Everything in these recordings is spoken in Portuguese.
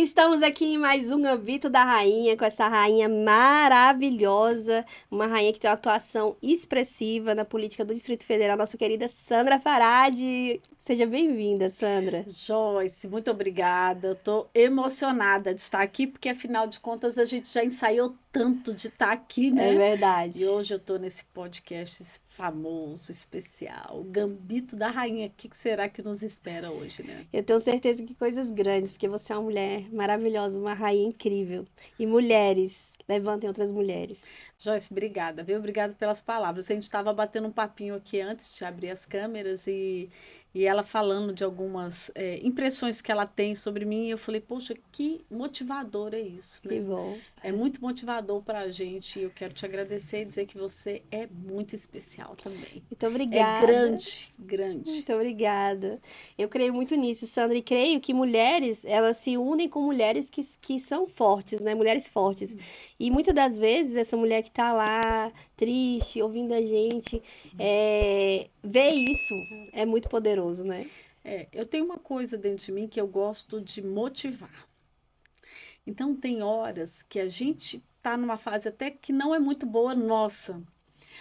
Estamos aqui em mais um Gambito da Rainha, com essa rainha maravilhosa, uma rainha que tem uma atuação expressiva na política do Distrito Federal, nossa querida Sandra Farage. Seja bem-vinda, Sandra. Joyce, muito obrigada. Eu estou emocionada de estar aqui, porque afinal de contas a gente já ensaiou tanto de estar aqui, É né? E verdade. hoje eu estou nesse podcast famoso, especial, o Gambito da Rainha. O que será que nos espera hoje, né? Eu tenho certeza que coisas grandes, porque você é uma mulher maravilhosa, uma rainha incrível. E mulheres, levantem outras mulheres. Joyce, obrigada, viu? Obrigada pelas palavras. A gente estava batendo um papinho aqui antes de abrir as câmeras e ela falando de algumas impressões que ela tem sobre mim. E eu falei, poxa, que motivador é isso, Que né? bom. É muito motivador para a gente. E eu quero te agradecer e dizer que você é muito especial também. Muito É obrigada. grande, grande. Muito obrigada. Eu creio muito nisso, Sandra, e creio que mulheres, elas se unem com mulheres que são fortes, né? Mulheres fortes. E muitas das vezes, essa mulher que tá lá, triste, ouvindo a gente, vê isso, é muito poderoso, né? Eu tenho uma coisa dentro de mim que eu gosto de motivar. Então, tem horas que a gente está numa fase até que não é muito boa nossa.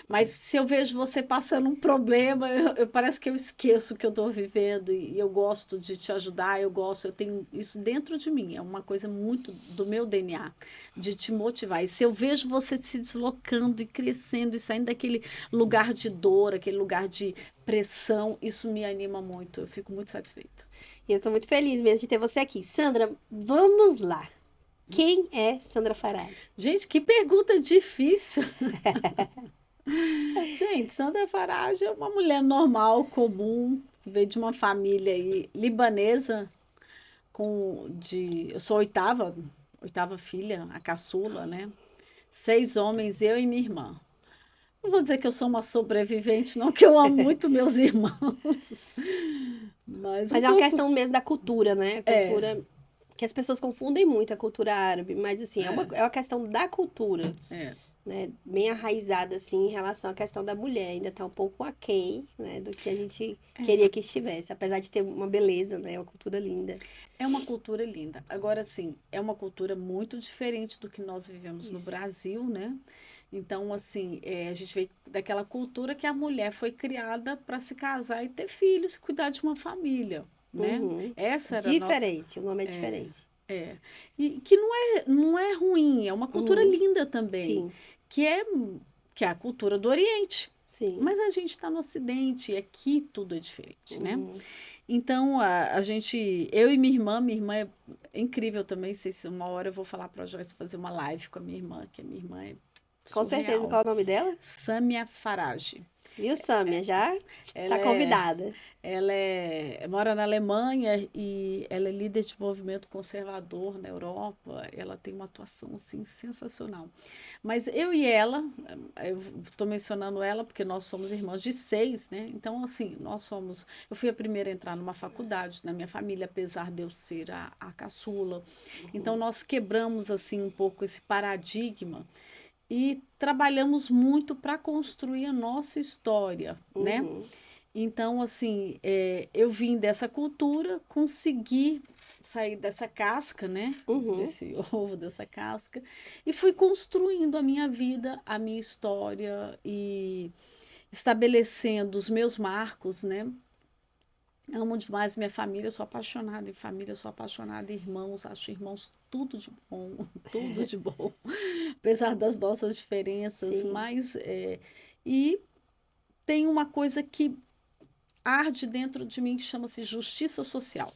Mas se eu vejo você passando um problema, parece que eu esqueço o que eu estou vivendo e eu gosto de te ajudar, eu tenho isso dentro de mim, é uma coisa muito do meu DNA, de te motivar. E se eu vejo você se deslocando e crescendo e saindo daquele lugar de dor, aquele lugar de pressão, isso me anima muito, eu fico muito satisfeita. E eu tô muito feliz mesmo de ter você aqui. Sandra, vamos lá. Quem é Sandra Farage? Gente, que pergunta difícil! Gente, Sandra Farage é uma mulher normal, comum, que veio de uma família aí, libanesa, eu sou a oitava filha, a caçula, né? 6 homens, eu e minha irmã. Não vou dizer que eu sou uma sobrevivente, não, que eu amo muito meus irmãos, mas um Mas é uma pouco. questão mesmo da cultura, né? A É, cultura que as pessoas confundem muito a cultura árabe, mas assim, é uma questão da cultura, é. né? Bem arraizada assim em relação à questão da mulher, ainda tá um pouco aquém, né, do que a gente queria que estivesse, apesar de ter uma beleza, né, uma cultura linda. É uma cultura linda. Agora, sim, é uma cultura muito diferente do que nós vivemos no Isso. Brasil, né? Então, assim, a gente veio daquela cultura que a mulher foi criada para se casar e ter filhos e cuidar de uma família, né? Uhum. Essa era a nossa. Diferente, o nome é diferente. É. E que não é ruim, é uma cultura Uhum. linda também, Sim, que é, que é a cultura do Oriente. sim. Mas a gente está no Ocidente e aqui tudo é diferente, né? Uhum. Então, a gente, eu e minha irmã é incrível também, se uma hora eu vou falar para a Joyce fazer uma live com a minha irmã, que a minha irmã é Com certeza, surreal. qual é o nome dela? Sâmia Farage. Viu, Sâmia? Já tá Ela é, convidada. mora na Alemanha e ela é líder de movimento conservador na Europa. Ela tem uma atuação assim sensacional. Mas eu e ela, eu estou mencionando ela porque nós somos irmãs de 6, né? Então, assim, eu fui a primeira a entrar numa faculdade na minha família, apesar de eu ser a caçula. Então, nós quebramos assim um pouco esse paradigma e trabalhamos muito para construir a nossa história, né? Uhum. Então, assim, eu vim dessa cultura, consegui sair dessa casca, né? Uhum. Desse ovo, dessa casca, e fui construindo a minha vida, a minha história e estabelecendo os meus marcos, né? Amo demais minha família, sou apaixonada em família, sou apaixonada em irmãos, acho irmãos tudo de bom, tudo de bom, apesar das nossas diferenças, Sim. mas e tem uma coisa que arde dentro de mim que chama-se justiça social.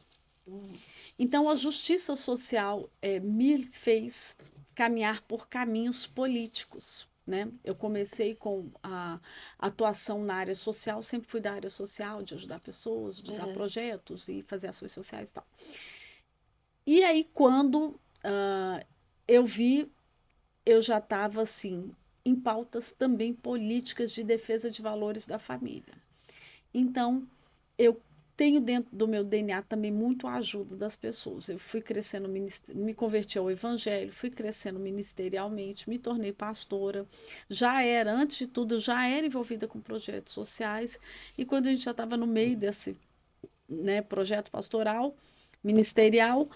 Então, a justiça social me fez caminhar por caminhos políticos. Né? Eu comecei com a atuação na área social, sempre fui da área social, de ajudar pessoas, de dar Aham. projetos e fazer ações sociais e tal. E aí, quando eu vi, eu já estava assim, em pautas também políticas de defesa de valores da família. Então, eu tenho dentro do meu DNA também muito a ajuda das pessoas. Eu fui crescendo, me converti ao evangelho, fui crescendo ministerialmente, me tornei pastora. Antes de tudo, já era envolvida com projetos sociais. E quando a gente já estava no meio desse, né, projeto pastoral, ministerial,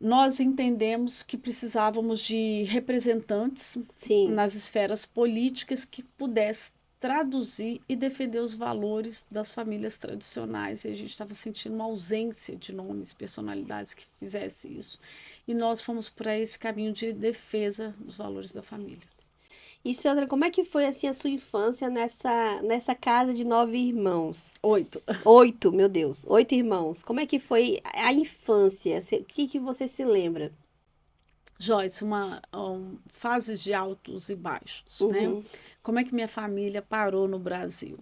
nós entendemos que precisávamos de representantes Sim. nas esferas políticas que pudessem traduzir e defender os valores das famílias tradicionais. E a gente estava sentindo uma ausência de nomes, personalidades que fizesse isso. E nós fomos para esse caminho de defesa dos valores da família. E Sandra, como é que foi assim a sua infância nessa casa de 9 irmãos? 8. 8, meu Deus, 8 irmãos. Como é que foi a infância? O que que você se lembra? Joyce, fases de altos e baixos, né? Uhum, Como é que minha família parou no Brasil?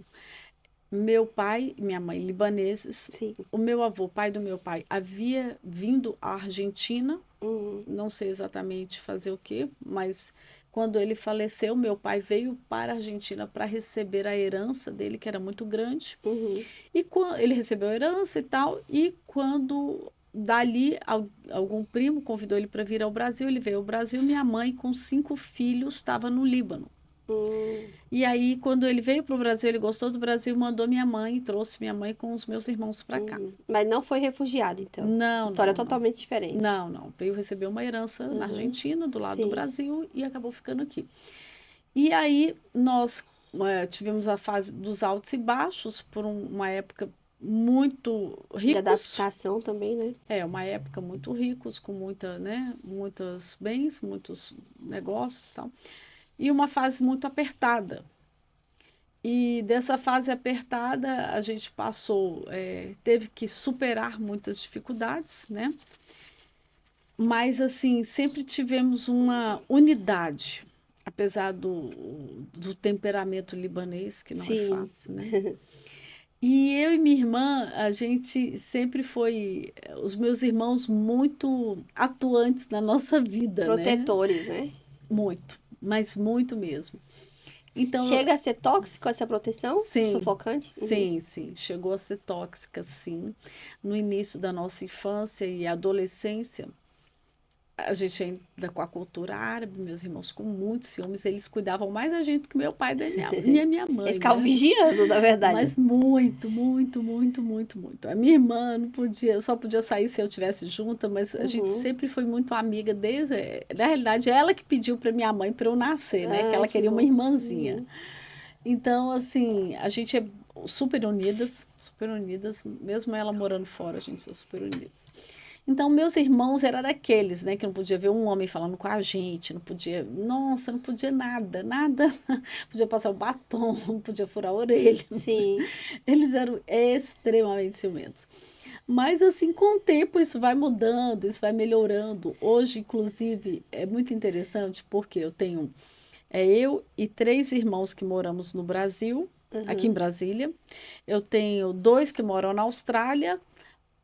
Meu pai e minha mãe libaneses. sim. O meu avô, pai do meu pai, havia vindo à Argentina, Uhum, não sei exatamente fazer o quê, mas quando ele faleceu, meu pai veio para a Argentina para receber a herança dele, que era muito grande. uhum, E quando ele recebeu a herança e tal, e quando dali algum primo convidou ele para vir ao Brasil, ele veio ao Brasil, minha mãe com 5 filhos estava no Líbano. uhum, E aí, quando ele veio para o Brasil, ele gostou do Brasil, mandou minha mãe, trouxe minha mãe com os meus irmãos para cá. uhum. Mas não foi refugiado, então. Não, História não, não. totalmente diferente. Não, não. Veio receber uma herança na Uhum, Argentina, do lado do sim. Brasil, e acabou ficando aqui. E aí, nós tivemos a fase dos altos e baixos por uma época muito De ricos. adaptação também, né? Uma época muito ricos, com muitos bens, muitos negócios e tal. E uma fase muito apertada. E dessa fase apertada, a gente teve que superar muitas dificuldades, né? Mas, assim, sempre tivemos uma unidade, apesar do temperamento libanês, que não é Sim. fácil, né? E eu e minha irmã, a gente sempre foi, os meus irmãos, muito atuantes na nossa vida, né? Protetores, né? Muito, mas muito mesmo. Então, Chega a ser tóxico essa proteção? sim, Sufocante? Uhum. sim, sim. Chegou a ser tóxica, sim. No início da nossa infância e adolescência, a gente ainda com a cultura árabe, meus irmãos com muitos ciúmes, eles cuidavam mais a gente que meu pai e a minha Eles mãe, ficavam né? vigiando, na verdade. Mas muito, muito, muito, muito, muito. A minha irmã não podia, eu só podia sair se eu tivesse junta, mas a gente Uhum. sempre foi muito amiga na realidade, ela que pediu para minha mãe para eu nascer, né? Que Ah, ela que queria uma bom. irmãzinha. Uhum. Então, assim, a gente é super unidas, mesmo ela morando fora, a gente é super unidas. Então, meus irmãos eram daqueles, né, que não podia ver um homem falando com a gente, não podia, nossa, não podia nada, nada. Podia passar o batom, não podia furar a orelha. Sim. Eles eram extremamente ciumentos. Mas, assim, com o tempo isso vai mudando, isso vai melhorando. Hoje, inclusive, é muito interessante porque eu e 3 irmãos que moramos no Brasil, aqui em Uhum. Brasília. Eu tenho 2 que moram na Austrália,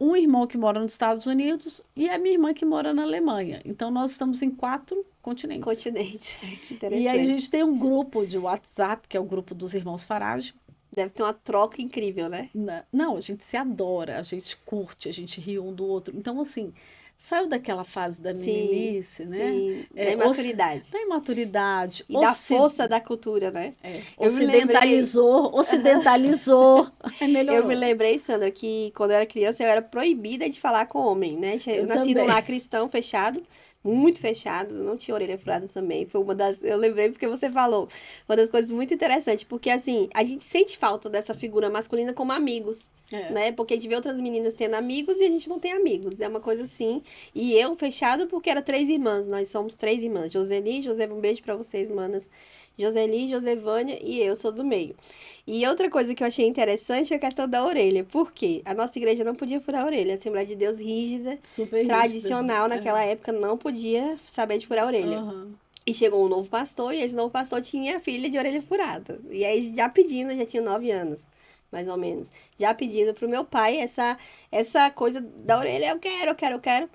um irmão que mora nos Estados Unidos e a minha irmã que mora na Alemanha. Então, nós estamos em 4 continentes. Continente. Que E aí a interessante. gente tem um grupo de WhatsApp, que é o grupo dos irmãos Farage. Deve ter uma troca incrível, né? Não, a gente se adora, a gente curte, a gente ri um do outro. Então, assim, saiu daquela fase da Sim, meninice, né? sim. Da imaturidade. Da imaturidade, E da força da cultura, né? Eu me lembrei, ocidentalizou, aí eu me melhorou. lembrei, Sandra, que quando eu era criança eu era proibida de falar com homem, né? Eu Eu nasci num também. lar cristão fechado, muito fechado, não tinha orelha furada também. Foi uma das. Eu lembrei porque você falou. Uma das coisas muito interessantes, porque assim, a gente sente falta dessa figura masculina como amigos. É. Né? Porque a gente vê outras meninas tendo amigos e a gente não tem amigos. É uma coisa assim. E eu fechado porque era 3 irmãs. Nós somos 3 irmãs. Joseli, um beijo pra vocês, manas. Joseli, Josevânia e eu sou do meio. E outra coisa que eu achei interessante é a questão da orelha. Por quê? A nossa igreja não podia furar a orelha. A Assembleia de Deus rígida, Super rígida. tradicional, naquela época não podia saber de furar a orelha. Aham. E chegou um novo pastor, e esse novo pastor tinha a filha de orelha furada. E aí, já pedindo, já tinha 9 anos, mais ou menos. Já pedindo pro meu pai essa coisa da orelha. Eu quero, eu quero, eu quero.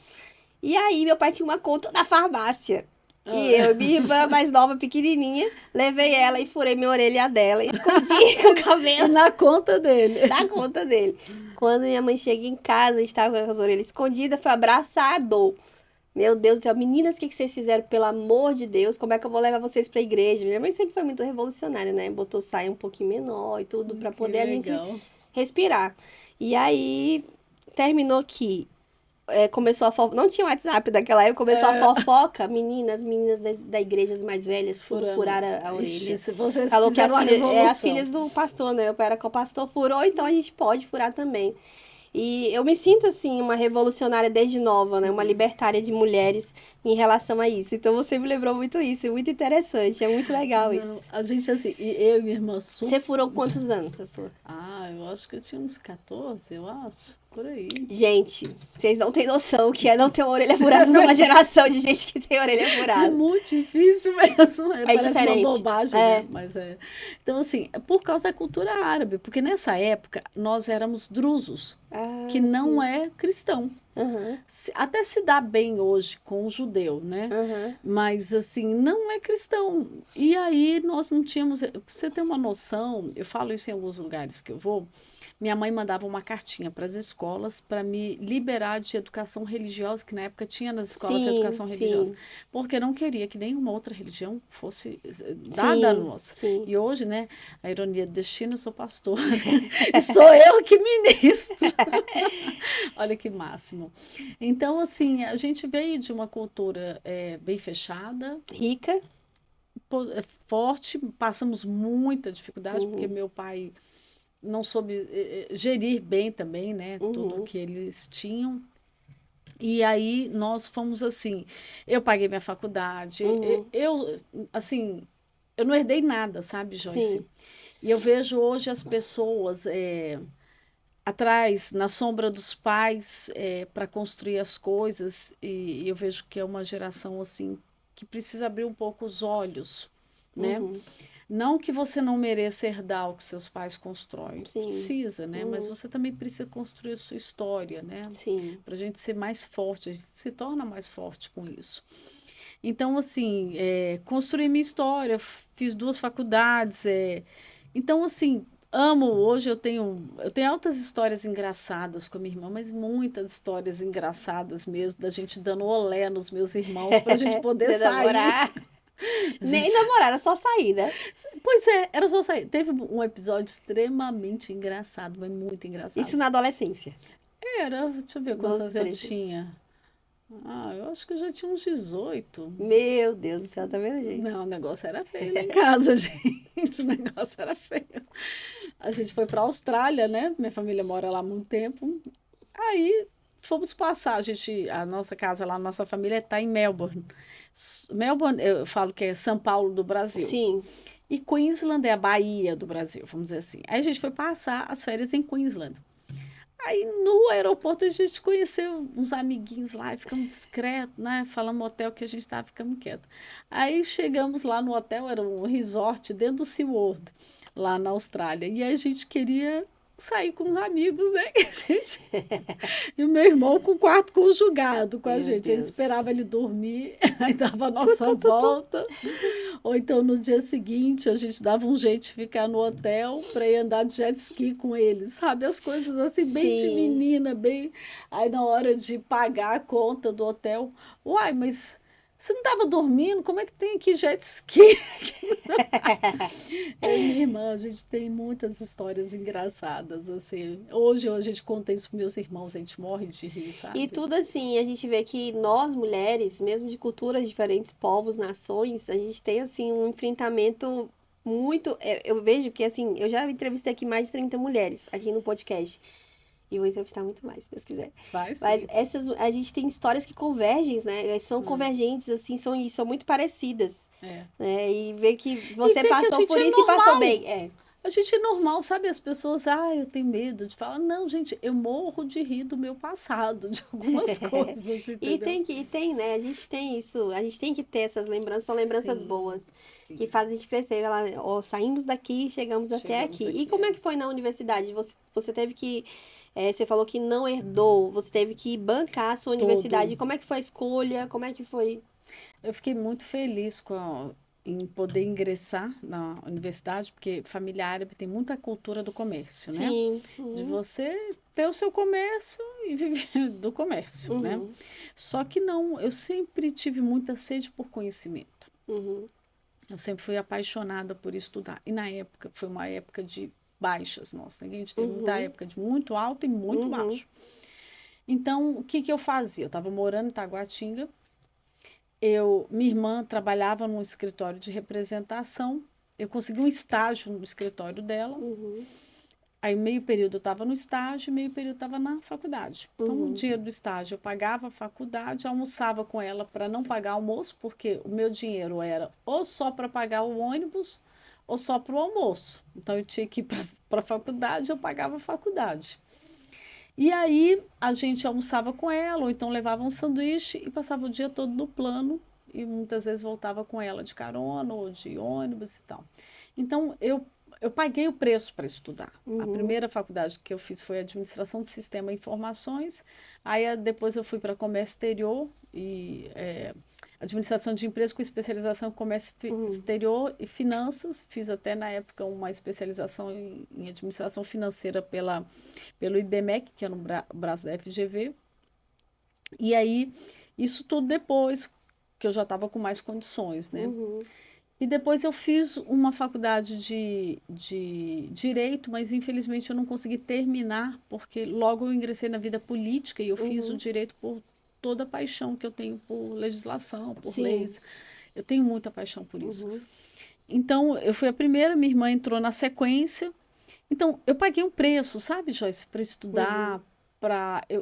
E aí, meu pai tinha uma conta na farmácia. E eu, minha irmã mais nova, pequenininha, levei ela e furei minha orelha e a dela. E escondi com o E cabelo na conta dele. na conta dele. Quando minha mãe chega em casa, a gente tava com as orelhas escondidas, foi abraçado. Meu Deus do céu, meninas, o que vocês fizeram? Pelo amor de Deus, como é que eu vou levar vocês pra igreja? Minha mãe sempre foi muito revolucionária, né? Botou saia um pouquinho menor e tudo, pra Que poder a gente legal. respirar. E aí, terminou que começou a fofoca. Não tinha WhatsApp daquela época, começou a fofoca. Meninas da igreja mais velhas, tudo Furando. furaram a Ixi, orelha. se vocês Falou que fizeram uma as revolução. filhas do pastor, né? Eu era que o pastor furou, então a gente pode furar também. E eu me sinto, assim, uma revolucionária desde nova, né? Uma Sim. libertária de mulheres em relação a isso. Então você me lembrou muito isso, é muito interessante, é muito legal Não, isso. a gente assim, eu e minha irmã Você furou quantos anos, a sua? eu acho que eu tinha uns 14, eu acho, por aí. Gente, vocês não têm noção o que é não ter uma orelha furada numa geração de gente que tem orelha É furada. muito difícil mesmo, É parece uma diferente. bobagem, né? É. Mas é. Então, assim, é por causa da cultura árabe, porque nessa época nós éramos drusos, que Ah, não sim. é cristão. Aham, Até se dá bem hoje com o judeu, né? aham. Mas assim, não é cristão. E aí nós não tínhamos, pra você ter uma noção, eu falo isso em alguns lugares que eu vou, minha mãe mandava uma cartinha para as escolas para me liberar de educação religiosa, que na época tinha nas escolas Sim, educação religiosa, sim, porque não queria que nenhuma outra religião fosse dada a sim, nós. sim. E hoje, né, a ironia do destino, eu sou pastora e sou eu que ministro. Olha que máximo. Então, assim, a gente veio de uma cultura bem fechada, Rica. forte, passamos muita dificuldade, porque Uhum, meu pai não soube gerir bem também, né, tudo uhum, que eles tinham. E aí nós fomos assim, eu paguei minha faculdade, uhum. assim, eu não herdei nada, sabe, Joyce? Sim, E eu vejo hoje as pessoas atrás, na sombra dos pais, para construir as coisas, e eu vejo que é uma geração assim que precisa abrir um pouco os olhos, né? uhum, Não que você não mereça herdar o que seus pais constroem, sim, precisa, né? Mas uhum, você também precisa construir a sua história, né? sim. Para a gente ser mais forte, a gente se torna mais forte com isso. Então, assim, construí minha história, fiz 2 faculdades, então, assim, amo. Hoje eu tenho altas histórias engraçadas com a minha irmã, mas muitas histórias engraçadas mesmo, da gente dando olé nos meus irmãos para a gente poder De sair. namorar. A Nem gente- namorar, era só sair, né? Pois é, era só sair. Teve um episódio extremamente engraçado, mas muito Isso engraçado. na adolescência. Deixa eu ver quantos 12, anos eu 13. tinha. Eu acho que eu já tinha uns 18. Meu Deus do céu, tá vendo, gente? Não, o negócio era feio lá em casa, gente. O negócio era feio. A gente foi para a Austrália, né? Minha família mora lá há muito tempo. Aí fomos passar. A nossa casa lá, a nossa família está em Melbourne. Melbourne, eu falo que é São Paulo do Brasil. Sim. E Queensland é a Bahia do Brasil, vamos dizer assim. Aí a gente foi passar as férias em Queensland. Aí no aeroporto a gente conheceu uns amiguinhos lá e ficamos discretos, né? Falamos no hotel que a gente estava ficando quieto. Aí chegamos lá no hotel, era um resort dentro do SeaWorld, lá na Austrália. E aí a gente queria sair com os amigos, né? E o meu irmão com o quarto conjugado com a Meu gente. Ele Deus. esperava ele dormir, aí dava a Tu, nossa tu, tu, tu. volta. Ou então no dia seguinte a gente dava um jeito de ficar no hotel para ir andar de jet ski com eles, sabe? As coisas assim, bem de Sim. menina, bem. Aí na hora de pagar a conta do hotel, uai, mas você não estava dormindo? Como é que tem aqui jet ski? Eu e minha irmã, a gente tem muitas histórias engraçadas, assim. Hoje a gente conta isso para meus irmãos, a gente morre de rir, E sabe? tudo assim, a gente vê que nós mulheres, mesmo de culturas diferentes, povos, nações, a gente tem assim um enfrentamento muito. Eu vejo que assim, eu já entrevistei aqui mais de 30 mulheres aqui no podcast. E vou entrevistar muito mais, se Deus quiser. Vai Mas sim. a gente tem histórias que convergem, né? São Hum, convergentes, assim, e são muito parecidas, é. né? E ver que E você ver que a passou gente por é isso e passou normal. bem. É. A gente é normal, sabe? As pessoas, eu tenho medo de falar. Não, gente, eu morro de rir do meu passado, de algumas coisas, entendeu? E tem, né? A gente tem isso, a gente tem que ter essas lembranças, são lembranças Sim, boas, que sim. fazem a gente crescer. Ela, ó, saímos daqui e chegamos até Chegamos aqui. E aqui. como é que foi na universidade? Você teve que, você falou que não herdou, você teve que bancar a sua Todo. universidade. Como é que foi a escolha? Como é que foi? Eu fiquei muito feliz em poder ingressar na universidade, porque família árabe tem muita cultura do comércio, né? Sim. De Uhum, você ter o seu comércio e viver do comércio, né? uhum, Só que não, eu sempre tive muita sede por conhecimento. uhum, Eu sempre fui apaixonada por estudar. E na época, foi uma época de baixas, nossa. A gente teve muita uhum, época de muito alto e muito uhum, baixo. Então, o que que eu fazia? Eu estava morando em Taguatinga, minha irmã trabalhava num escritório de representação, eu consegui um estágio no escritório dela, Uhum, aí meio período eu estava no estágio, meio período eu estava na faculdade. Então, o uhum, dinheiro do estágio eu pagava a faculdade, almoçava com ela para não pagar almoço, porque o meu dinheiro era ou só para pagar o ônibus ou só para o almoço. Então, eu tinha que ir para a faculdade, eu pagava a faculdade. E aí a gente almoçava com ela, ou então levava um sanduíche e passava o dia todo no plano. E muitas vezes voltava com ela de carona ou de ônibus e tal. Então eu paguei o preço para estudar. A uhum. primeira faculdade que eu fiz foi Administração de Sistema e Informações. Aí depois eu fui para Comércio Exterior e Administração de Empresas com especialização em Comércio Uhum. Exterior e Finanças. Fiz até na época uma especialização em Administração Financeira pelo IBMEC, que é no braço da FGV. E aí, isso tudo depois que eu já estava com mais condições, né? Uhum. E depois eu fiz uma faculdade de Direito, mas infelizmente eu não consegui terminar, porque logo eu ingressei na vida política e eu fiz o Uhum. Direito por toda a paixão que eu tenho por legislação, por Sim. leis. Eu tenho muita paixão por isso. Uhum. Então, eu fui a primeira, minha irmã entrou na sequência. Então, eu paguei um preço, sabe, Joyce, para Uhum. estudar,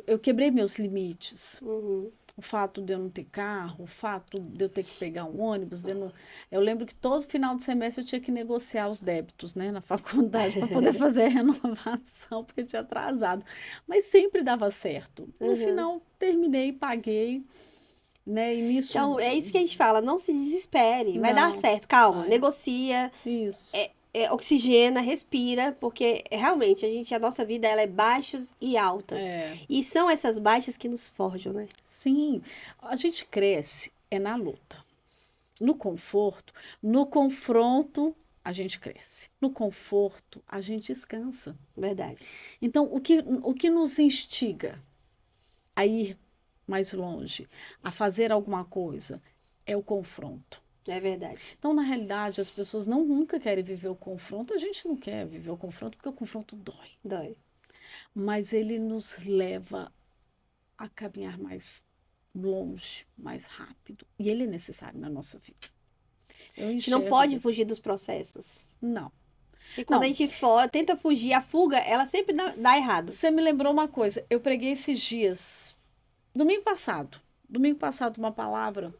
eu quebrei meus limites. Uhum. O fato de eu não ter carro, o fato de eu ter que pegar um ônibus, eu lembro que todo final de semestre eu tinha que negociar os débitos, né, na faculdade para poder fazer a renovação, porque eu tinha atrasado. Mas sempre dava certo. No Uhum. final, terminei, paguei, né, e nisso, Então, é isso que a gente fala, não se desespere, vai dar não, certo, calma, vai. negocia, Isso. oxigena, respira, porque realmente a nossa vida ela é baixos e altas. É. E são essas baixas que nos forjam, né? Sim, a gente cresce é na luta. No conforto, no confronto, a gente cresce. No conforto, a gente descansa. Verdade. Então, o que nos instiga a ir mais longe, a fazer alguma coisa, é o confronto. É verdade. Então, na realidade, as pessoas nunca querem viver o confronto. A gente não quer viver o confronto porque o confronto dói. Dói. Mas ele nos leva a caminhar mais longe, mais rápido. E ele é necessário na nossa vida. Eu A gente não enxergo pode desse. fugir dos processos. Não, E quando a não. gente tenta fugir, a fuga, ela sempre dá errado. Você me lembrou uma coisa. Eu preguei esses dias, domingo passado. Domingo passado, uma palavra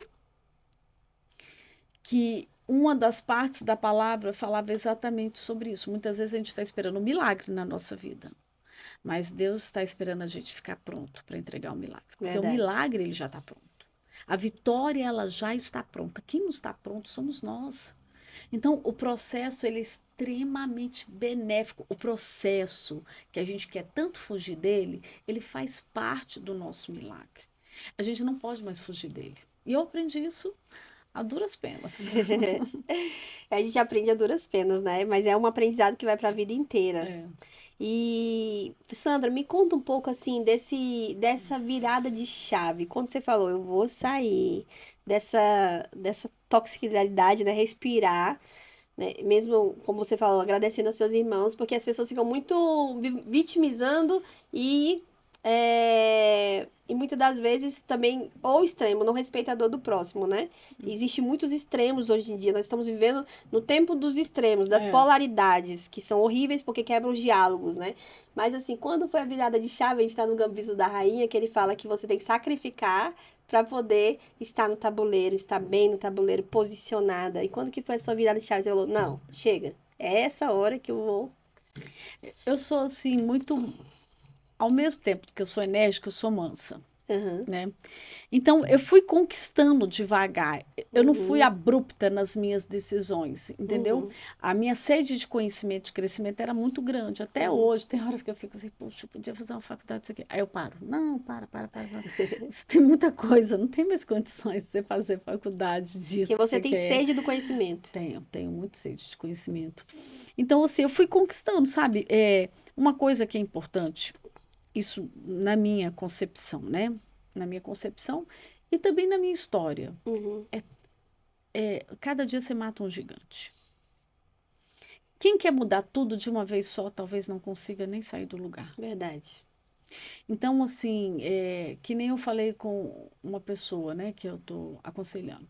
que uma das partes da palavra falava exatamente sobre isso. Muitas vezes a gente está esperando um milagre na nossa vida, mas Deus está esperando a gente ficar pronto para entregar o milagre, porque o Verdade. milagre ele já está pronto. A vitória ela já está pronta. Quem não está pronto somos nós. Então, o processo ele é extremamente benéfico. O processo que a gente quer tanto fugir dele, ele faz parte do nosso milagre. A gente não pode mais fugir dele. E eu aprendi isso a duras penas. A gente aprende a duras penas, né? Mas é um aprendizado que vai para a vida inteira. É. E, Sandra, me conta um pouco assim dessa virada de chave. Quando você falou, eu vou sair dessa toxicidade, né? Respirar, né? Mesmo como você falou, agradecendo aos seus irmãos, porque as pessoas ficam muito vitimizando e muitas das vezes também, ou extremo, não respeita a dor do próximo, né? Existem muitos extremos hoje em dia. Nós estamos vivendo no tempo dos extremos, das É. polaridades, que são horríveis porque quebram os diálogos, né? Mas assim, quando foi a virada de chave, a gente tá no Gambito da Rainha, que ele fala que você tem que sacrificar para poder estar no tabuleiro, estar bem no tabuleiro, posicionada. E quando que foi a sua virada de chave? Você falou, não, chega. É essa hora que eu vou. Eu sou assim muito, ao mesmo tempo que eu sou enérgica, eu sou mansa, Aham, né? Então eu fui conquistando devagar. Eu não fui uhum, abrupta nas minhas decisões, entendeu? uhum, A minha sede de conhecimento, de crescimento era muito grande. Até uhum. hoje, tem horas que eu fico assim, poxa, eu podia fazer uma faculdade disso aqui. Aí eu paro. Não, para. Você tem muita coisa, não tem mais condições de você fazer faculdade Porque disso que você você tem quer. sede do conhecimento. Tenho muito sede de conhecimento. Então, assim, eu fui conquistando, sabe? Uma coisa que é importante, isso na minha concepção, né? Na minha concepção e também na minha história. Uhum, Cada dia você mata um gigante. Quem quer mudar tudo de uma vez só, talvez não consiga nem sair do lugar. verdade. Então, assim, que nem eu falei com uma pessoa, né, que eu estou aconselhando.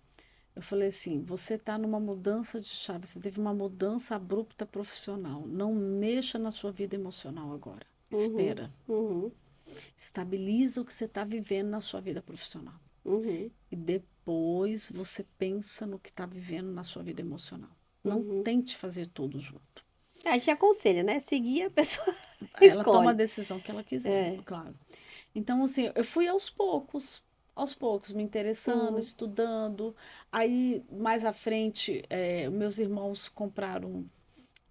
Eu falei assim, você está numa mudança de chave, você teve uma mudança abrupta profissional. Não mexa na sua vida emocional agora. Uhum, Espera. uhum, Estabiliza o que você está vivendo na sua vida profissional. uhum, E depois você pensa no que está vivendo na sua vida emocional. Não uhum. tente fazer tudo junto. A gente aconselha, né? Seguir a pessoa Ela toma a escolhe. decisão que ela quiser, É. claro. Então, assim, eu fui aos poucos, me interessando, Uhum, estudando. Aí, mais à frente, meus irmãos compraram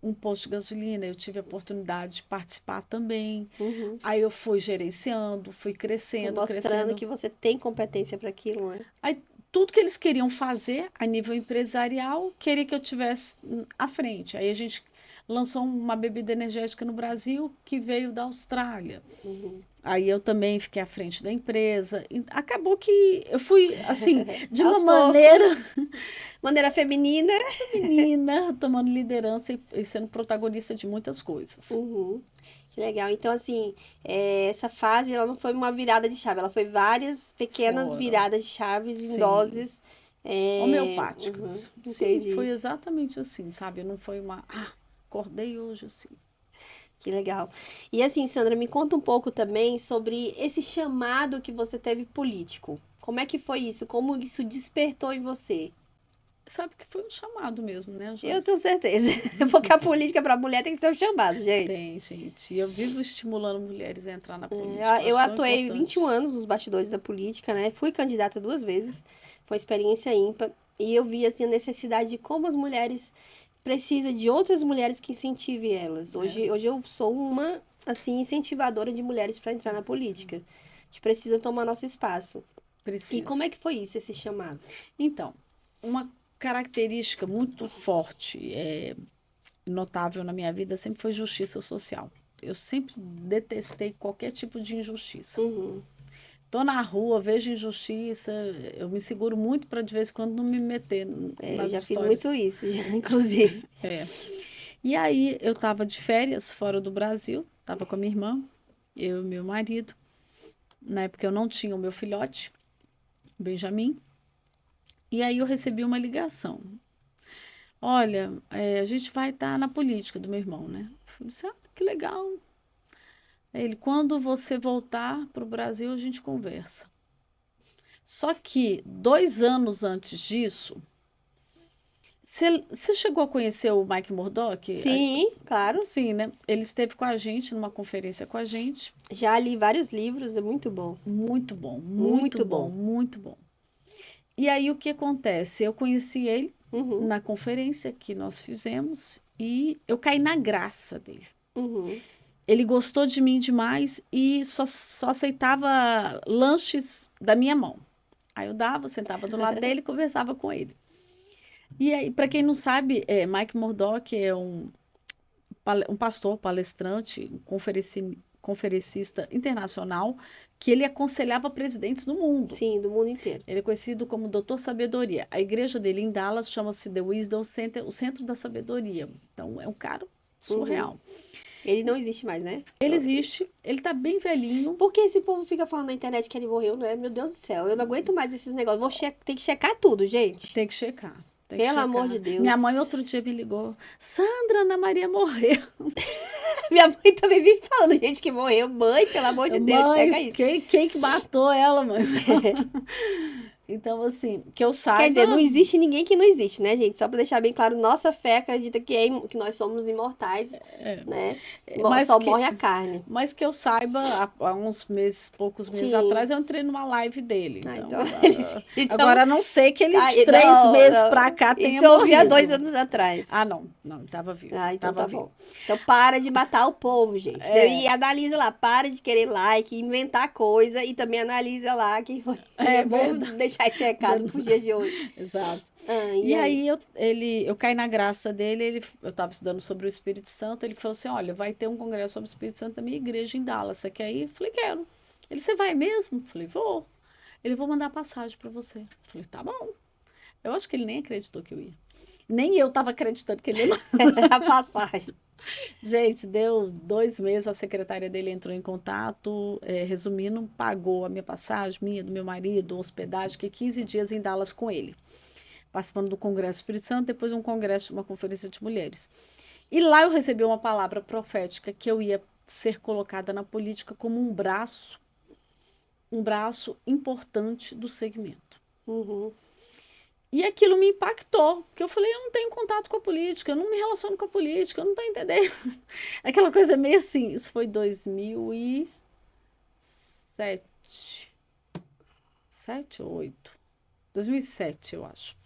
um posto de gasolina, eu tive a oportunidade de participar também. uhum. Aí eu fui gerenciando, fui Foi crescendo, mostrando crescendo. que você tem competência para aquilo, né? Aí tudo que eles queriam fazer a nível empresarial, queria que eu tivesse à frente. Aí a gente lançou uma bebida energética no Brasil que veio da Austrália. Uhum. Aí eu também fiquei à frente da empresa. E acabou que eu fui, assim, de uma Aos maneira poucos, maneira feminina. feminina, tomando liderança e sendo protagonista de muitas coisas. Uhum. Que legal. Então, assim, essa fase, ela não foi uma virada de chave, ela foi várias pequenas Foram, viradas de chaves em sim, doses. Uhum, homeopáticas. Sim, entendi. foi exatamente assim, sabe? Não foi uma, acordei hoje assim. Que legal. E assim, Sandra, me conta um pouco também sobre esse chamado que você teve político. Como é que foi isso? Como isso despertou em você? Sabe que foi um chamado mesmo, né, Eu tenho Joyce? certeza. Porque a política para mulher tem que ser um chamado, gente. Tem, gente. E eu vivo estimulando mulheres a entrar na política. Eu Eu acho tão atuei 21 importante. anos nos bastidores da política, né? Fui candidata 2 vezes. Foi uma experiência ímpar. E eu vi, assim, a necessidade de como as mulheres precisam de outras mulheres que incentivem elas. É, Hoje eu sou uma, assim, incentivadora de mulheres para entrar na isso. política. A gente precisa tomar nosso espaço. E como Precisa. é que foi isso, esse chamado? Então, uma característica muito forte, notável na minha vida, sempre foi justiça social. Eu sempre detestei qualquer tipo de injustiça. Uhum. Tô na rua, vejo injustiça, eu me seguro muito para de vez em quando não me meter Eu nas já fiz muito histórias. isso, já, inclusive. É. E aí eu estava de férias fora do Brasil, estava com a minha irmã, eu e meu marido. Na época eu não tinha o meu filhote, Benjamin. E aí eu recebi uma ligação. Olha, a gente vai estar na política do meu irmão, né? Eu falei assim, que legal. Aí ele, quando você voltar para o Brasil, a gente conversa. Só que 2 anos antes disso, você chegou a conhecer o Mike Murdock? Sim, claro. Sim, né? Ele esteve com a gente numa conferência com a gente. Já li vários livros, é muito bom. Muito bom, muito Muito bom, bom. muito bom. E aí o que acontece? Eu conheci ele Uhum, na conferência que nós fizemos e eu caí na graça dele. uhum. Ele gostou de mim demais e só aceitava lanches da minha mão. Aí eu dava, sentava do lado dele e conversava com ele. E aí, para quem não sabe, Mike Murdock é um pastor, palestrante, um conferencista internacional que ele aconselhava presidentes do mundo. Sim, do mundo inteiro. Ele é conhecido como Doutor Sabedoria. A igreja dele em Dallas chama-se The Wisdom Center, o Centro da Sabedoria. Então, é um cara Uhum. surreal. Ele não existe mais, né? Ele existe, ele tá bem velhinho. Por que esse povo fica falando na internet que ele morreu, né? Meu Deus do céu, eu não aguento mais esses negócios. Tem que checar tudo, gente. Tem que checar. Tem que Pelo amor de checar. Minha mãe Deus. outro dia me ligou. Sandra, Ana Maria morreu. Minha mãe também vive falando, gente que morreu. Mãe, pelo amor de Deus, checa Mãe, isso. quem que matou ela, mãe? Então, assim, que eu Quer saiba, dizer, não existe ninguém que não existe, né, gente? Só pra deixar bem claro, nossa fé acredita que nós somos imortais, né? mas Só que, morre a carne. mas que eu saiba, há uns meses, poucos meses Sim. atrás, eu entrei numa live dele. Ah, Então, então, então, agora a não sei que ele de três não, meses pra não. cá tenha Isso eu ouvi há morrido. 2 anos atrás. Ah, não, ele estava vivo. Ah, então Tava tá vivo. bom. Então para de matar o povo, gente. É, E analisa lá, para de querer like, inventar coisa e também analisa lá que é vamos verdade. deixar esse recado pro dia de hoje. Exato. Ah, e E aí? aí eu caí na graça dele, eu estava estudando sobre o Espírito Santo, ele falou assim, olha, vai ter um congresso sobre o Espírito Santo da minha igreja em Dallas, você quer ir? Eu falei, quero. Ele, você vai mesmo? Eu falei, vou. Ele, vou mandar passagem para você. Eu falei, tá bom. Eu acho que ele nem acreditou que eu ia. Nem eu estava acreditando que ele ia. A passagem. Gente, deu 2 meses, a secretária dele entrou em contato, resumindo, pagou a minha passagem, minha, do meu marido, hospedagem, fiquei 15 dias em Dallas com ele, participando do Congresso Espírito Santo, depois um congresso, uma conferência de mulheres. E lá eu recebi uma palavra profética que eu ia ser colocada na política como um braço importante do segmento. Uhum. E aquilo me impactou, porque eu falei, eu não tenho contato com a política, eu não me relaciono com a política, eu não estou entendendo. Aquela coisa meio assim, isso foi 2007. 7 ou 8? 2007, eu acho.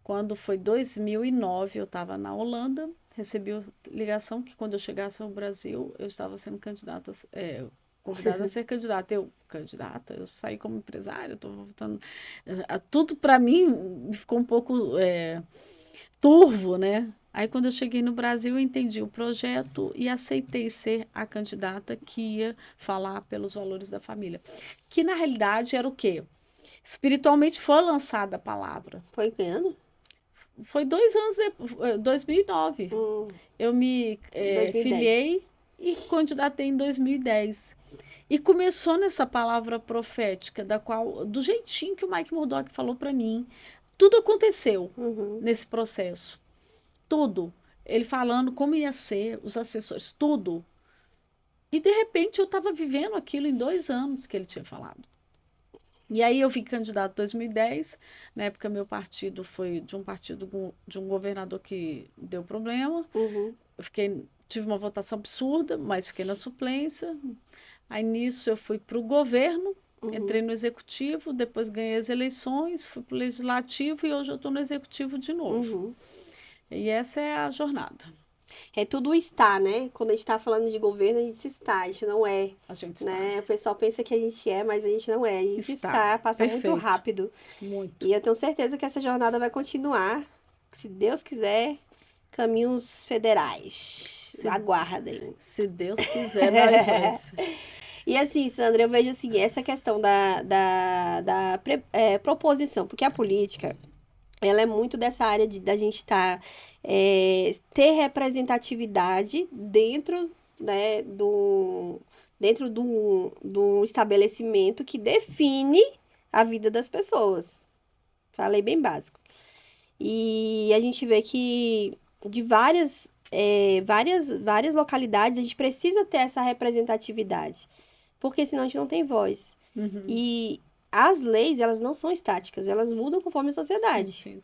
Quando foi 2009, eu estava na Holanda, recebi ligação que quando eu chegasse ao Brasil, eu estava sendo convidada a ser candidata. Eu saí como empresária, estou voltando. Tudo para mim ficou um pouco turvo, né? Aí, quando eu cheguei no Brasil, eu entendi o projeto e aceitei ser a candidata que ia falar pelos valores da família. Que, na realidade, era o quê? Espiritualmente foi lançada a palavra. Foi que ano? Foi 2 anos depois, 2009. Eu me 2010. filiei e candidatei em 2010. E começou nessa palavra profética, do jeitinho que o Mike Murdock falou para mim. Tudo aconteceu nesse processo. Tudo. Ele falando como ia ser, os assessores, tudo. E, de repente, eu estava vivendo aquilo em 2 anos que ele tinha falado. E aí eu fui candidato em 2010, na época meu partido foi de um governador que deu problema, eu tive uma votação absurda, mas fiquei na suplência, aí nisso eu fui para o governo, entrei no executivo, depois ganhei as eleições, fui para o legislativo e hoje eu estou no executivo de novo. E essa é a jornada. É tudo está, né? Quando a gente está falando de governo, a gente está, a gente não é. A gente está. Né? O pessoal pensa que a gente é, mas a gente não é. A gente está, passa muito rápido. Muito. E eu tenho certeza que essa jornada vai continuar, se Deus quiser, caminhos federais. Aguardem. Se Deus quiser, nós vamos. E assim, Sandra, eu vejo assim, essa questão da proposição, porque a política, ela é muito dessa área da gente ter representatividade dentro, né, dentro do estabelecimento que define a vida das pessoas. Falei bem básico. E a gente vê que de várias localidades a gente precisa ter essa representatividade, porque senão a gente não tem voz. E as leis, elas não são estáticas, elas mudam conforme a sociedade. Sim.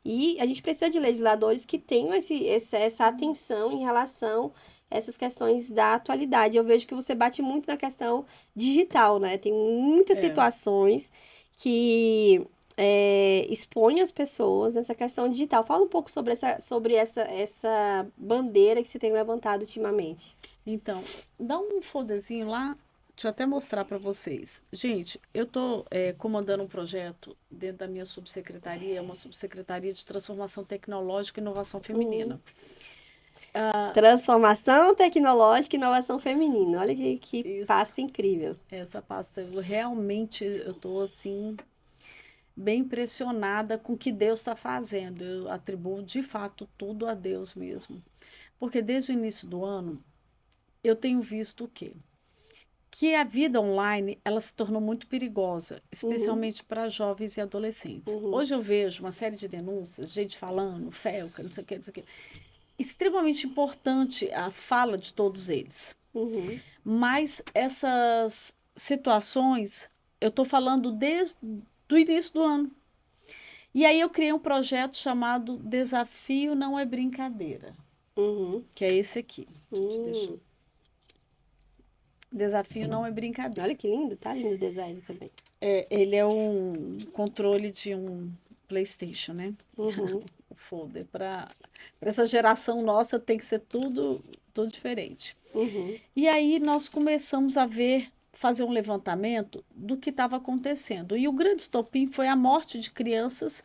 E a gente precisa de legisladores que tenham essa atenção em relação a essas questões da atualidade. Eu vejo que você bate muito na questão digital, né? Tem muitas situações que expõem as pessoas nessa questão digital. Fala um pouco sobre essa bandeira que você tem levantado ultimamente. Então, dá um folderzinho lá. Deixa eu até mostrar para vocês. Gente, eu estou comandando um projeto dentro da minha subsecretaria, uma subsecretaria de transformação tecnológica e inovação feminina. Transformação tecnológica e inovação feminina. Olha que pasta incrível. Essa pasta, eu estou assim, bem impressionada com o que Deus está fazendo. Eu atribuo, de fato, tudo a Deus mesmo. Porque desde o início do ano, eu tenho visto o quê? Que a vida online, ela se tornou muito perigosa, especialmente para jovens e adolescentes. Hoje eu vejo uma série de denúncias, gente falando, felca, não sei o que. Extremamente importante a fala de todos eles. Mas essas situações, eu estou falando desde o início do ano. E aí eu criei um projeto chamado Desafio Não é Brincadeira, que é esse aqui. Deixa eu... Desafio não é brincadeira. Olha que lindo, tá lindo o design também. Ele é um controle de um PlayStation, né? O folder. Para essa geração nossa tem que ser tudo diferente. E aí nós começamos a fazer um levantamento do que estava acontecendo. E o grande estopim foi a morte de crianças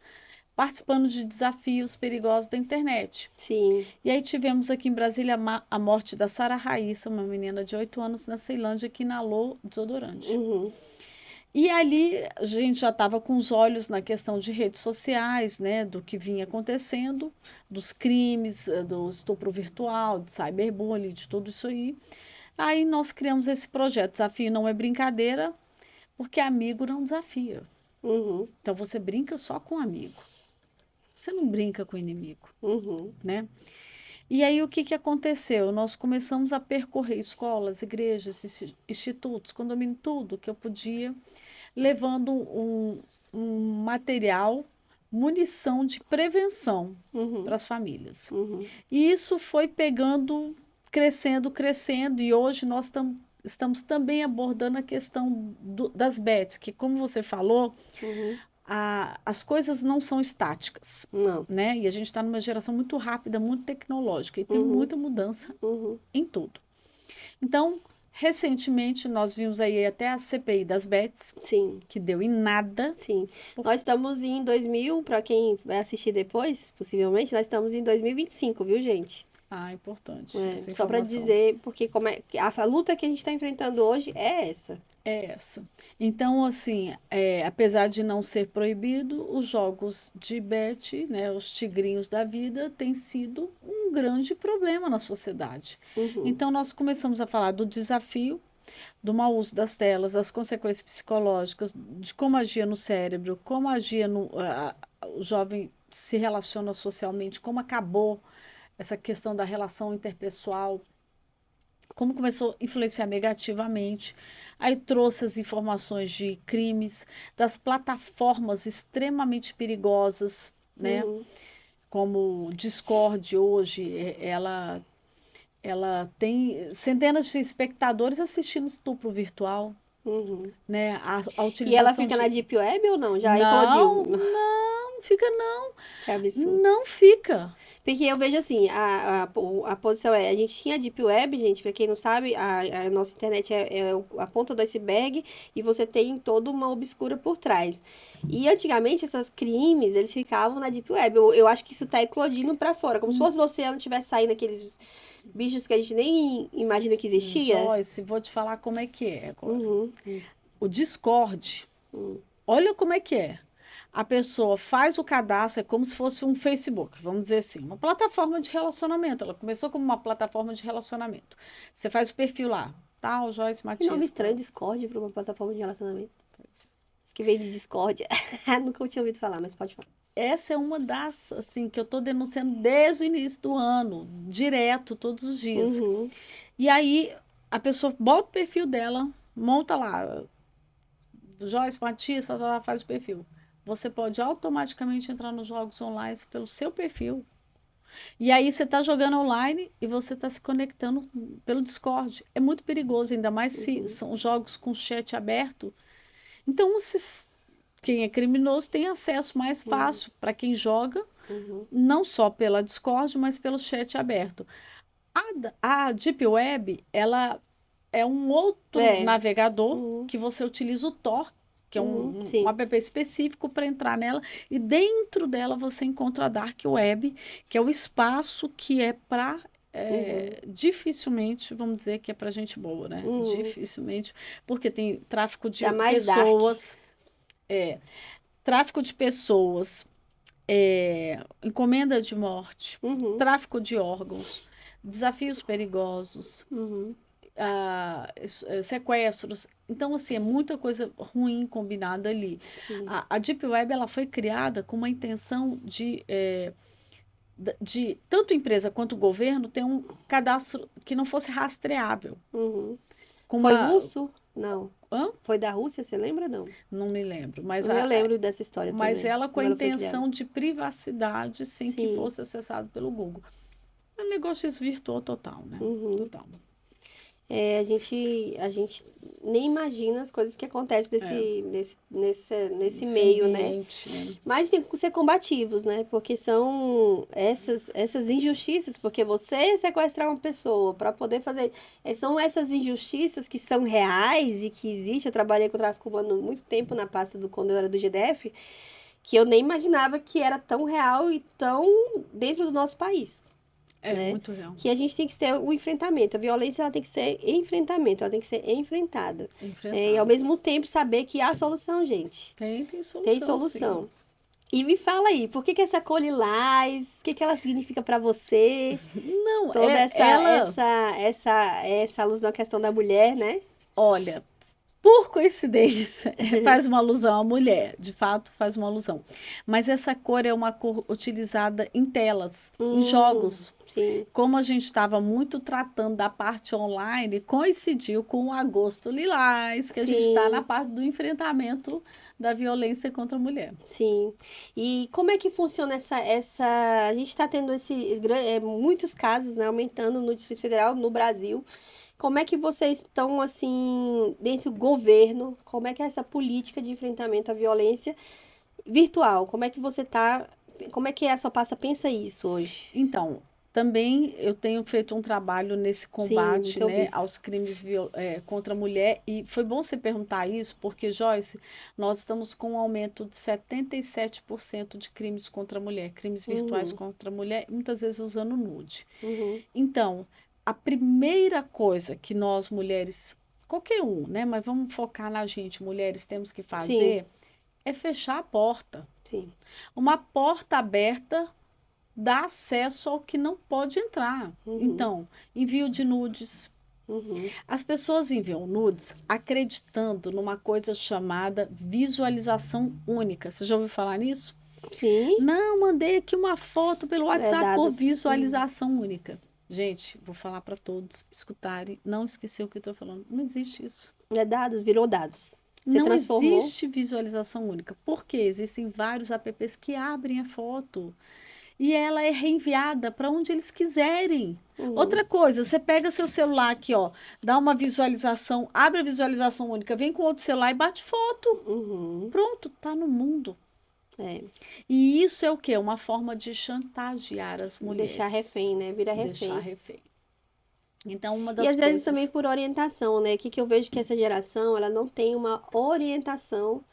participando de desafios perigosos da internet. Sim. E aí tivemos aqui em Brasília a morte da Sara Raíssa, uma menina de 8 anos na Ceilândia que inalou desodorante. E ali a gente já estava com os olhos na questão de redes sociais, né, do que vinha acontecendo, dos crimes, do estupro virtual, de cyberbullying, de tudo isso aí. Aí nós criamos esse projeto. Desafio não é brincadeira, porque amigo não desafia. Uhum, Então você brinca só com amigo. Você não brinca com inimigo, uhum, né? E aí o que que aconteceu? Nós começamos a percorrer escolas, igrejas, institutos, condomínio, tudo que eu podia, levando um material, munição de prevenção uhum, para as famílias. uhum, E isso foi pegando, crescendo, crescendo, e hoje nós estamos também abordando a questão das bets, que, como você falou, uhum. as coisas não são estáticas, Não. né? E a gente está numa geração muito rápida, muito tecnológica, e tem Uhum, muita mudança uhum. em tudo. Então, recentemente, nós vimos aí até a CPI das bets, Sim, que deu em nada. sim. Nós estamos em 2000, para quem vai assistir depois, possivelmente, nós estamos em 2025, viu, gente? Ah, importante É, essa só para informação. dizer, porque como é, a luta que a gente está enfrentando hoje é essa. É essa. Então, assim, apesar de não ser proibido, os jogos de bet, né, os tigrinhos da vida, têm sido um grande problema na sociedade. Uhum, Então, nós começamos a falar do desafio, do mau uso das telas, das consequências psicológicas, de como agia no cérebro, como agia o jovem se relaciona socialmente, como acabou essa questão da relação interpessoal, como começou a influenciar negativamente. Aí trouxe as informações de crimes, das plataformas extremamente perigosas, né? uhum, Como o Discord hoje, ela tem centenas de espectadores assistindo estupro virtual, uhum. né? A E ela utilização fica na de... Deep Web ou não? Já eclodiu. Não, não fica não, Que absurdo. não fica. Porque eu vejo assim, a posição é, a gente tinha a Deep Web, gente, pra quem não sabe, a nossa internet é a ponta do iceberg e você tem toda uma obscura por trás. E antigamente, esses crimes, eles ficavam na Deep Web. Eu acho que isso tá eclodindo pra fora, como se fosse do oceano tivesse saindo aqueles bichos que a gente nem imagina que existia. Joyce, vou te falar como é que é agora. Uhum, O Discord, uhum, olha como é que é. A pessoa faz o cadastro, é como se fosse um Facebook, vamos dizer assim, uma plataforma de relacionamento. Ela começou como uma plataforma de relacionamento. Você faz o perfil lá, tal, Joyce que nome Matias. estranho, Discord pra uma plataforma de relacionamento. Pois é. Isso que veio de Discord. Nunca tinha ouvido falar, mas pode falar. Essa é uma das, assim, que eu estou denunciando desde o início do ano, direto, todos os dias. Uhum, E aí, a pessoa bota o perfil dela, monta lá, Joyce Matias, ela faz o perfil. Você pode automaticamente entrar nos jogos online pelo seu perfil. E aí você está jogando online e você está se conectando pelo Discord. É muito perigoso, ainda mais se uhum, são jogos com chat aberto. Então, quem é criminoso tem acesso mais uhum, fácil para quem joga, uhum. não só pela Discord, mas pelo chat aberto. A Deep Web, ela é um outro É. navegador Uhum, que você utiliza o Tor, que é uhum, um sim. app específico para entrar nela, e dentro dela você encontra a Dark Web, que é o espaço que é para Uhum, dificilmente, vamos dizer que é para gente boa, né? uhum. Dificilmente, porque tem tráfico Já de mais dark. pessoas, é, tráfico de pessoas, encomenda de morte, Uhum, tráfico de órgãos, desafios perigosos, uhum, sequestros. Então, assim, é muita coisa ruim combinada ali. sim. A Deep Web ela foi criada com uma intenção de tanto empresa quanto governo ter um cadastro que não fosse rastreável. Uhum. Com Foi uma. russo? Não. Hã? Foi da Rússia, você lembra? Não. Não me lembro, Eu lembro dessa história mas também, ela com a como ela foi criada. intenção de privacidade sem que Sim. fosse acessado pelo Google. O negócio desvirtuou total, né? Uhum. Total. É, a gente nem imagina as coisas que acontecem É, nesse esse meio, né? ambiente, né? Mas tem que ser combativos, né? Porque são essas injustiças, porque você sequestrar uma pessoa para poder fazer. São essas injustiças que são reais e que existem. Eu trabalhei com o tráfico humano muito tempo na pasta quando eu era do GDF, que eu nem imaginava que era tão real e tão dentro do nosso país. É né? muito real. Que a gente tem que ter o enfrentamento. A violência, ela tem que ser enfrentamento, ela tem que ser enfrentada. E ao Enfrentada. mesmo tempo saber que há solução, gente. Tem Tem solução, sim. solução. E me fala aí, por que que essa cor lilás, o que que ela significa para você? Não, Toda ela, essa alusão à questão da mulher, né? olha, por coincidência, faz uma alusão à mulher, de fato faz uma alusão. Mas essa cor é uma cor utilizada em telas, em jogos. Sim, Como a gente estava muito tratando da parte online, coincidiu com o Agosto Lilás, que a gente está na sim, parte do enfrentamento da violência contra a mulher. sim. E como é que funciona a gente está tendo muitos casos, né, aumentando no Distrito Federal, no Brasil. Como é que vocês estão, assim, dentro do governo? Como é que é essa política de enfrentamento à violência virtual? Como é que a sua pasta pensa isso hoje? Então, também eu tenho feito um trabalho nesse Sim, combate, tenho né, visto. aos crimes contra a mulher. E foi bom você perguntar isso, porque, Joyce, nós estamos com um aumento de 77% de crimes contra a mulher, crimes virtuais Uhum, contra a mulher, muitas vezes usando nude. uhum, Então, a primeira coisa que nós mulheres, qualquer um, né, mas vamos focar na gente, mulheres, temos que sim, fazer é fechar a porta. sim, Uma porta aberta dá acesso ao que não pode entrar. uhum, Então, envio de nudes. uhum, As pessoas enviam nudes acreditando numa coisa chamada visualização única. Você já ouviu falar nisso? sim, Não, mandei aqui uma foto pelo WhatsApp por uhum. visualização única. Gente, vou falar para todos escutarem, não esquecer o que eu estou falando. Não existe isso. É dados, virou dados. Você Não transformou. existe visualização única. Porque existem vários apps que abrem a foto e ela é reenviada para onde eles quiserem. Uhum, Outra coisa, você pega seu celular aqui, ó, dá uma visualização, abre a visualização única, vem com outro celular e bate foto. uhum, Pronto, tá no mundo. é. E isso é o quê? Uma forma de chantagear as Deixar mulheres, refém, né? Vira deixar refém. refém. Então, uma E das às vezes também coisas por orientação, né? Que eu vejo que essa geração, ela não tem uma orientação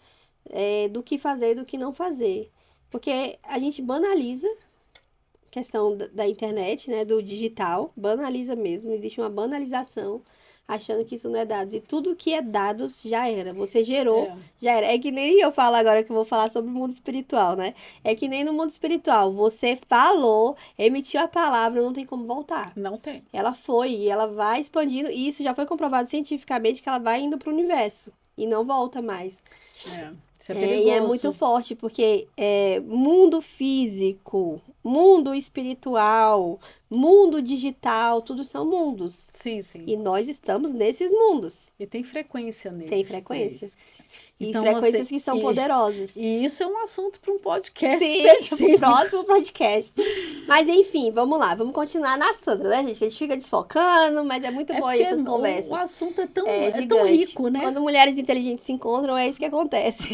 do que fazer e do que não fazer. Porque a gente banaliza a questão da internet, né? Do digital, banaliza mesmo. Existe uma banalização, achando que isso não é dados. E tudo que é dados já era. Você gerou, é, já era. É que nem eu falo agora que eu vou falar sobre o mundo espiritual, né? É que nem no mundo espiritual. Você falou, emitiu a palavra, não tem como voltar. não tem. Ela foi e ela vai expandindo, e isso já foi comprovado cientificamente que ela vai indo para o universo e não volta mais. É, isso é E é muito perigoso. forte, porque mundo físico, mundo espiritual, mundo digital, tudo são mundos. Sim, sim. E nós estamos nesses mundos. E tem frequência Tem neles frequência. três. E Então, frequências assim, que são poderosas. e isso é um assunto para um podcast Sim, o específico. próximo podcast. Mas enfim, vamos lá, vamos continuar na Sandra, né, gente? A gente fica desfocando, mas é muito É boa porque essas o conversas. assunto É é tão gigante. rico, né? Quando mulheres inteligentes se encontram, é isso que acontece.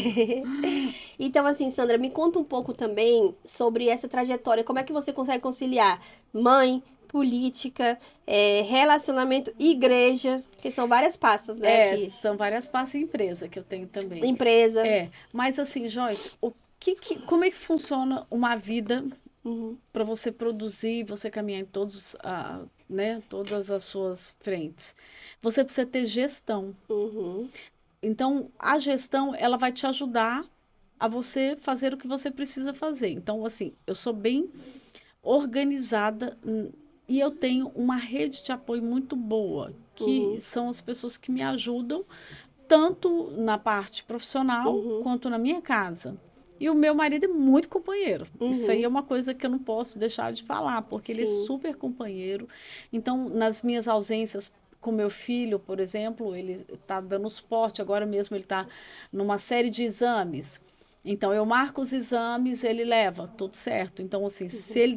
Então, assim, Sandra, me conta um pouco também sobre essa trajetória. Como é que você consegue conciliar mãe, política, relacionamento, igreja, que são várias pastas, né, É, aqui. são várias pastas empresa que eu tenho também. Empresa. É, mas assim, Joyce, como é que funciona uma vida Uhum, para você produzir, você caminhar em né, todas as suas frentes? Você precisa ter gestão. uhum, Então, a gestão, ela vai te ajudar a você fazer o que você precisa fazer. Então, assim, eu sou bem organizada e eu tenho uma rede de apoio muito boa, que uhum, são as pessoas que me ajudam tanto na parte profissional uhum, quanto na minha casa. E o meu marido é muito companheiro. Isso aí uhum. é uma coisa que eu não posso deixar de falar, porque ele é Sim. super companheiro. Então, nas minhas ausências com meu filho, por exemplo, ele está dando suporte, agora mesmo ele está numa série de exames. Então, eu marco os exames, ele leva, tudo certo. Então, assim, Uhum, se eu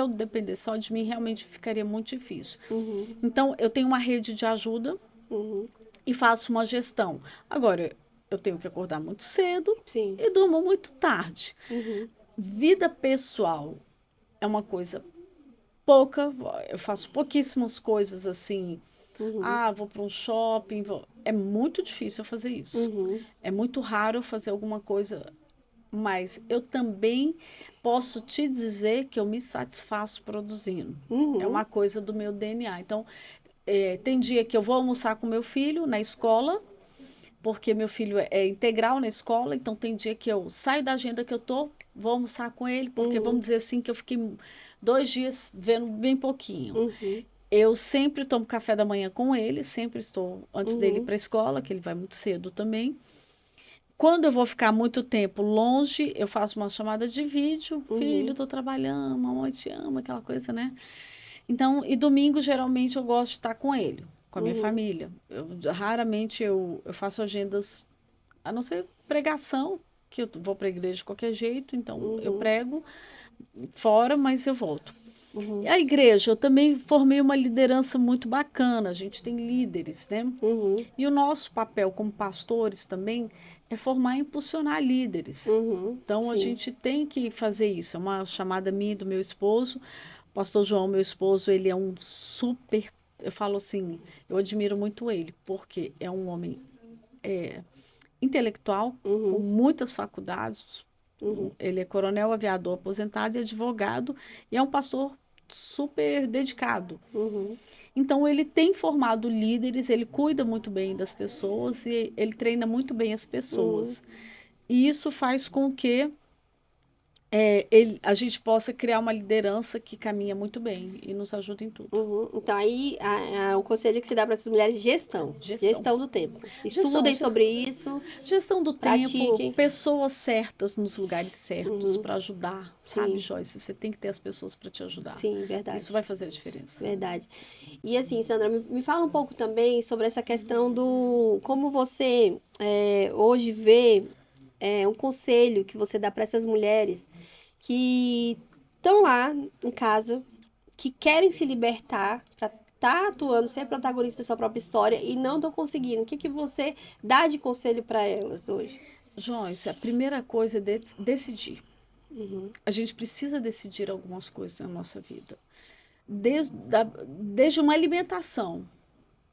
dependesse só de mim, realmente ficaria muito difícil. uhum, Então, eu tenho uma rede de ajuda uhum. e faço uma gestão. Agora, eu tenho que acordar muito cedo Sim. e durmo muito tarde. Uhum, Vida pessoal é uma coisa pouca, eu faço pouquíssimas coisas assim. uhum, Ah, vou para um shopping. É muito difícil eu fazer isso. uhum. É muito raro eu fazer alguma coisa mas eu também posso te dizer que eu me satisfaço produzindo. É Uhum, uma coisa do meu DNA. Então, tem dia que eu vou almoçar com meu filho na escola, porque meu filho é integral na escola, então tem dia que eu saio da agenda que eu tô, vou almoçar com ele, porque uhum, vamos dizer assim que eu fiquei 2 dias vendo bem pouquinho. uhum, Eu sempre tomo café da manhã com ele, sempre estou antes dele ir uhum, para a escola, que ele vai muito cedo também. Quando eu vou ficar muito tempo longe, eu faço uma chamada de vídeo. Filho, uhum, estou trabalhando, mamãe te ama, aquela coisa, né? Então, e domingo, geralmente, eu gosto de estar com ele, com a minha uhum, família. Raramente eu faço agendas, a não ser pregação, que eu vou para a igreja de qualquer jeito, então eu uhum, prego fora, mas eu volto. E uhum, a igreja, eu também formei uma liderança muito bacana, a gente tem líderes, né? uhum, E o nosso papel como pastores também é formar e impulsionar líderes. uhum, Então a sim. gente tem que fazer isso. É uma chamada minha e do meu esposo. O pastor João, meu esposo, ele é um super. Eu falo assim, eu admiro muito ele, porque é um homem intelectual, com Uhum, muitas faculdades. uhum, Ele é coronel aviador aposentado e advogado, e é um pastor super dedicado. uhum, Então, ele tem formado líderes, ele cuida muito bem das pessoas e ele treina muito bem as uhum. pessoas. E isso faz com que a gente possa criar uma liderança que caminha muito bem e nos ajuda em tudo. Uhum. Então, aí, o conselho que se dá para essas mulheres é gestão. Gestão. Gestão do tempo. Gestão, Estudem sobre isso, gestão do tempo, pratiquem. pessoas certas nos lugares certos Uhum. para ajudar, sabe, Sim, Joyce? Você tem que ter as pessoas para te ajudar. sim, Isso verdade. vai fazer a diferença. Verdade. E assim, Sandra, me fala um pouco também sobre essa questão do como você hoje vê um conselho que você dá para essas mulheres que estão lá em casa, que querem se libertar para estar atuando, ser protagonista da sua própria história e não estão conseguindo. O que que você dá de conselho para elas hoje? Joyce, a primeira coisa é decidir. Uhum, A gente precisa decidir algumas coisas na nossa vida. Desde uma alimentação,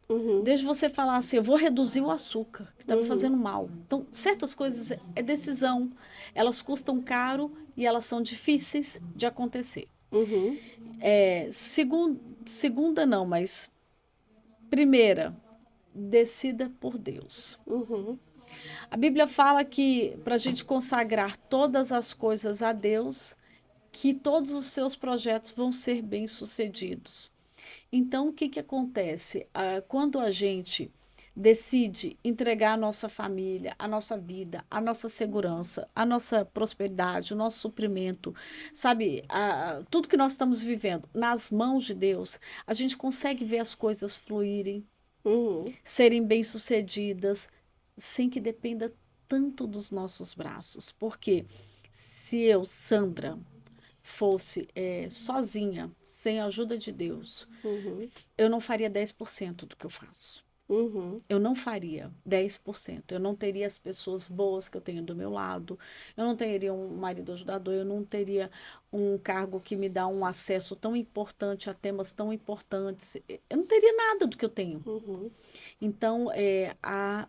uhum, desde você falar assim, eu vou reduzir o açúcar, que está me uhum, fazendo mal. Então, certas coisas é decisão, elas custam caro e elas são difíceis de acontecer. uhum, Segunda não, mas primeira, decida por Deus. uhum, A Bíblia fala que para a gente consagrar todas as coisas a Deus, que todos os seus projetos vão ser bem-sucedidos. Então, o que, que acontece? Quando a gente decide entregar a nossa família, a nossa vida, a nossa segurança, a nossa prosperidade, o nosso suprimento, sabe, tudo que nós estamos vivendo nas mãos de Deus, a gente consegue ver as coisas fluírem, uhum, serem bem-sucedidas, sem que dependa tanto dos nossos braços. Porque se eu, Sandra, fosse sozinha, sem a ajuda de Deus, uhum, eu não faria 10% do que eu faço. uhum, Eu não faria 10%. Eu não teria as pessoas boas que eu tenho do meu lado. Eu não teria um marido ajudador. Eu não teria um cargo que me dá um acesso tão importante a temas tão importantes. Eu não teria nada do que eu tenho. uhum. Então, a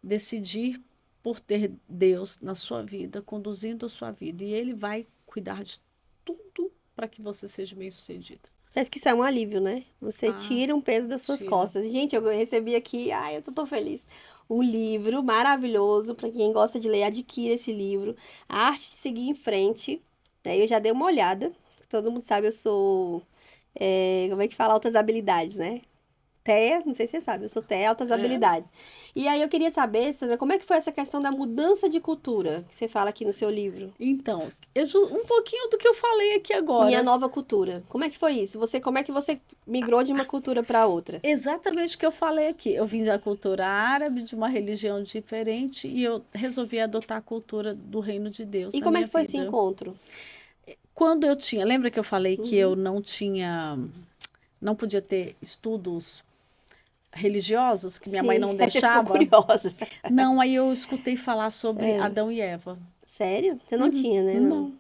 decidir por ter Deus na sua vida, conduzindo a sua vida. E Ele vai cuidar de tudo para que você seja bem-sucedida. Parece que isso é um alívio, né? Você Ah, tira um peso das suas tira. costas. Gente, eu recebi aqui, ai, eu tô tão feliz. Um livro maravilhoso, para quem gosta de ler, adquira esse livro. A Arte de Seguir em Frente. Daí eu já dei uma olhada. Todo mundo sabe, eu sou, como é que fala? Altas habilidades, né? TEA, não sei se você sabe, eu sou TEA, altas É. habilidades. E aí eu queria saber, Sandra, como é que foi essa questão da mudança de cultura que você fala aqui no seu livro? Então, um pouquinho do que eu falei aqui Minha agora. nova cultura. Como é que foi isso? Como é que você migrou de uma cultura para outra? Exatamente o que eu falei aqui. Eu vim da cultura árabe, de uma religião diferente, e eu resolvi adotar a cultura do reino de Deus E na como é minha que foi esse vida. encontro? Quando eu tinha, lembra que eu falei que eu Uhum. não tinha, não podia ter estudos religiosos, que minha mãe Sim, não aí você ficou deixava? curiosa. Não, aí eu escutei falar sobre É, Adão e Eva. sério? Você não Uhum, tinha, né? Não. não.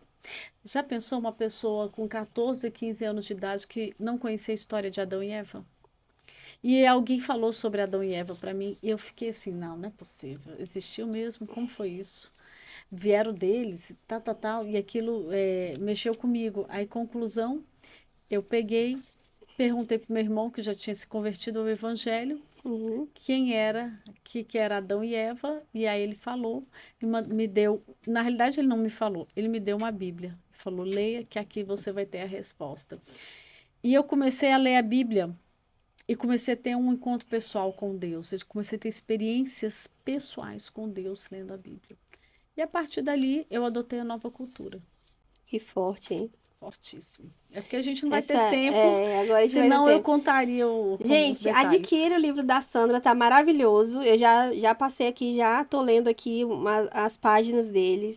Já pensou uma pessoa com 14, 15 anos de idade que não conhecia a história de Adão e Eva? E alguém falou sobre Adão e Eva para mim e eu fiquei assim, não, não é possível. Existiu mesmo? Como foi isso? vieram deles, tal, e aquilo mexeu comigo. Aí, conclusão, eu peguei, perguntei pro meu irmão, que já tinha se convertido ao evangelho, Uhum. quem era, que era Adão e Eva, e aí ele falou, me deu, na realidade ele não me falou, ele me deu uma Bíblia, falou, leia que aqui você vai ter a resposta. E eu comecei a ler a Bíblia, e comecei a ter um encontro pessoal com Deus, eu comecei a ter experiências pessoais com Deus lendo a Bíblia. E a partir dali, eu adotei a nova cultura. Que forte, hein? Fortíssimo. É porque a gente não vai ter Essa, tempo, agora a gente vai ter senão eu tempo. contaria os Gente, detalhes. adquira o livro da Sandra, tá maravilhoso. Eu já passei aqui, já tô lendo aqui as páginas dele.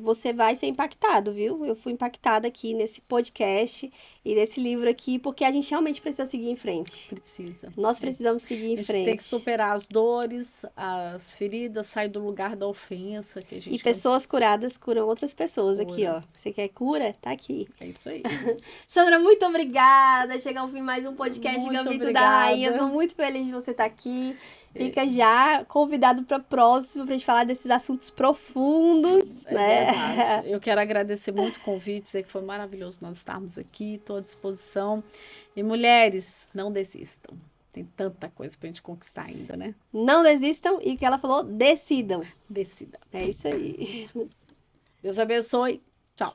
Você vai ser impactado, viu? Eu fui impactada aqui nesse podcast e nesse livro aqui, porque a gente realmente precisa seguir em frente. Precisa. Nós precisamos seguir A em gente tem que frente. superar as dores, as feridas, sair do lugar da ofensa que a E gente não pessoas curadas curam outras pessoas aqui, cura. ó. Você quer cura? Tá aqui. É isso aí. Sandra, muito obrigada. Chega ao fim mais um podcast Muito Gambito da Rainha. obrigada. Estou muito feliz de você estar aqui. Fica já convidado para próximo para a gente falar desses assuntos profundos, É né? verdade. Eu quero agradecer muito o convite, dizer que foi maravilhoso nós estarmos aqui, estou à disposição. E mulheres, não desistam. Tem tanta coisa para a gente conquistar ainda, né? Não desistam e que ela falou, decidam. Decida. É isso aí. Deus abençoe. Tchau.